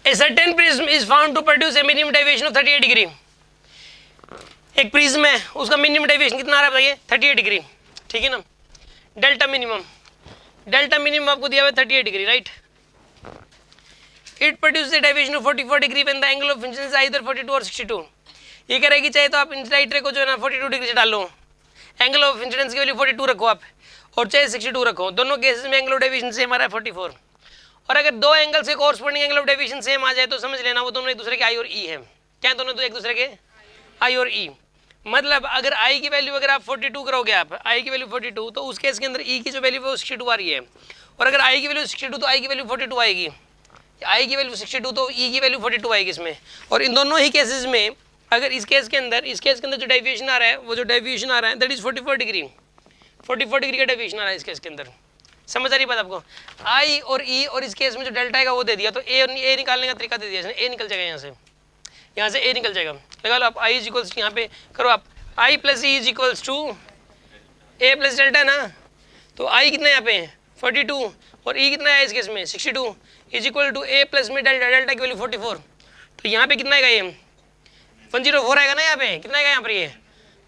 A certain prism is found to produce a minimum deviation of 38 degree. एक prism है, उसका minimum deviation कितना आ रहा है बताइए, 38 डिग्री, ठीक है ना। डेल्टा मिनिमम आपको दिया हुआ है 38 degree, right. It produce a deviation of 44 degree when the angle of incidence either 42 और 62। ये करेगी चाहे तो आप राइट रे को जो है ना 42 डिग्री से डालो, एंगल ऑफ इंसिडेंस की वैल्यू 42 रखो आप, और चाहे 62 रखो, दोनों केसेस में एंगल ऑफ डेविएशन सेम आ रहा है 44। और अगर दो एंगल से corresponding angle of deviation same आ जाए तो समझ लेना वो दोनों एक दूसरे के आई और ई है। क्या दोनों तो एक दूसरे के आई और ई। मतलब अगर आई की वैल्यू अगर आप 42 करोगे, आप आई की वैल्यू 42, तो उस केस के अंदर ई की जो वैल्यू है वो 62 आ रही है। और अगर आई की वैल्यू 62 तो आई की वैल्यू 42 आएगी, आई की वैल्यू 62 तो ई की वैल्यू 42 आएगी इसमें। और इन दोनों ही केसेस में अगर इस केस के अंदर जो डेविएशन आ रहा है, वो जो डेविएशन आ रहा है दैट इज 44 डिग्री का डेविएशन आ रहा है इस केस के अंदर। समझ आ रही बात आपको। आई और ई और इस केस में जो डेल्टा आएगा वो दे दिया, तो ए निकालने का तरीका दे दिया, ए निकल जाएगा यहाँ से ए निकल जाएगा। लगा लो आप आई इज इक्वल्स, यहाँ पे करो आप I plus E is equals to A plus delta ना। तो आई कितना है यहाँ पे 42 और ई कितना है इस केस में 62 is equal to A plus में डेल्टा की वैल्यू 44। तो यहाँ पे कितना आएगा ये 104 आएगा ना, यहाँ पे कितना आएगा यहाँ पर ये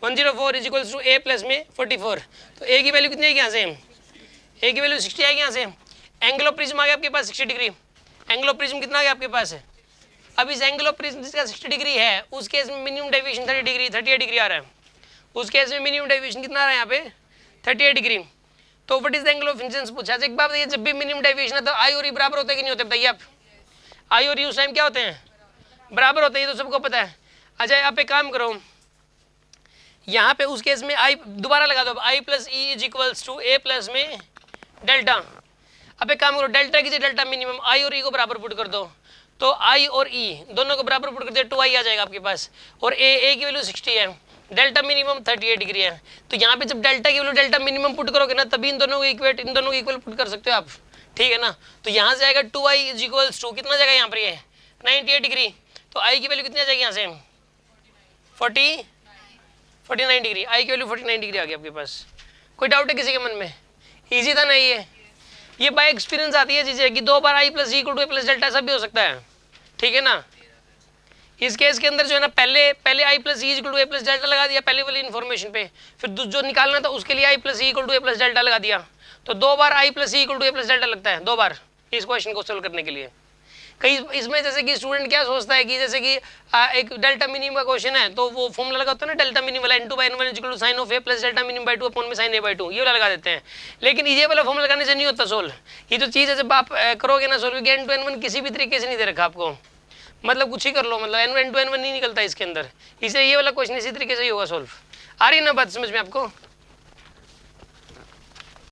104 is equals to A plus में 44। तो ए की वैल्यू कितनी आएगी यहाँ से, ए की वैल्यू 60 आएगी यहाँ से। एंगल ऑफ प्रिज्म आ गया आपके पास 60 डिग्री, एंगल ऑफ प्रिज्म कितना आ गया आपके पास है। अब इस एंगल ऑफ प्रिज्म जिसका 60 डिग्री है उस केस में मिनिमम डेविएशन 38 डिग्री आ रहा है। उस केस में मिनिमम डेविएशन कितना आ रहा है यहाँ पे 38 डिग्री। तो what is the angle of incidence पूछा। एक बात बताइए, जब भी मिनिमम डेविएशन है तो आई और ई बराबर होते हैं कि नहीं होते बताइए आप। आई और ई उस टाइम क्या होते हैं, बराबर होते हैं, ये तो सबको पता है। अच्छा आप एक काम करो, यहाँ पे उस केस में आई दोबारा लगा दो, I plus E is equals to A plus में डेल्टा। अब एक काम करो, डेल्टा की डेल्टा मिनिमम आई और ई को बराबर पुट कर दो, तो आई और ई दोनों को बराबर पुट कर दे 2i आ जाएगा आपके पास। और ए की वैल्यू 60 है, डेल्टा मिनिमम 38 डिग्री है। तो यहाँ पे जब डेल्टा की वैल्यू डेल्टा मिनिमम पुट करोगे ना, तभी इन दोनों को इक्वल पुट कर सकते हो आप, ठीक है ना। तो यहाँ से आएगा 2i इज इक्वल्स टू कितना जाएगा यहाँ पर ये 98 डिग्री। तो आई की वैल्यू कितनी आ जाएगी यहाँ से 49 डिग्री, आई की वैल्यू 49 डिग्री आ गई आपके पास। कोई डाउट है किसी के मन में, ईजी था ना ये बाय एक्सपीरियंस आती है चीज़ें कि 2 बार I plus E to A plus delta सब भी हो सकता है, ठीक है ना। इस केस के अंदर जो है ना पहले I plus E to A plus delta लगा दिया पहले वाली इन्फॉर्मेशन पे, फिर जो निकालना था उसके लिए I plus E to A plus delta लगा दिया। तो 2 बार I plus E to A plus delta लगता है, 2 बार इस क्वेश्चन को सोल्व करने के लिए। कई इसमें जैसे कि स्टूडेंट क्या सोचता है कि जैसे कि एक डेल्टा मिनिमम का क्वेश्चन है तो वो फॉर्मूला लगा होता है ना डेल्टा मिनिमम वाला n2/n1 equal to sin of a plus delta minimum by 2 upon में sin a बाय 2, ये वाला लगा देते हैं। लेकिन ये वाला फॉर्मूला लगाने से नहीं होता सोल्व। ये जो चीज़ है जब आप करोगे ना सोल्व, n2n1 किसी भी तरीके से नहीं दे रखा आपको, मतलब कुछ ही कर लो, मतलब n2n1 नहीं निकलता इसके अंदर, इसलिए ये वाला क्वेश्चन इसी तरीके से ही होगा सोल्व। आ रही ना बात समझ में आपको।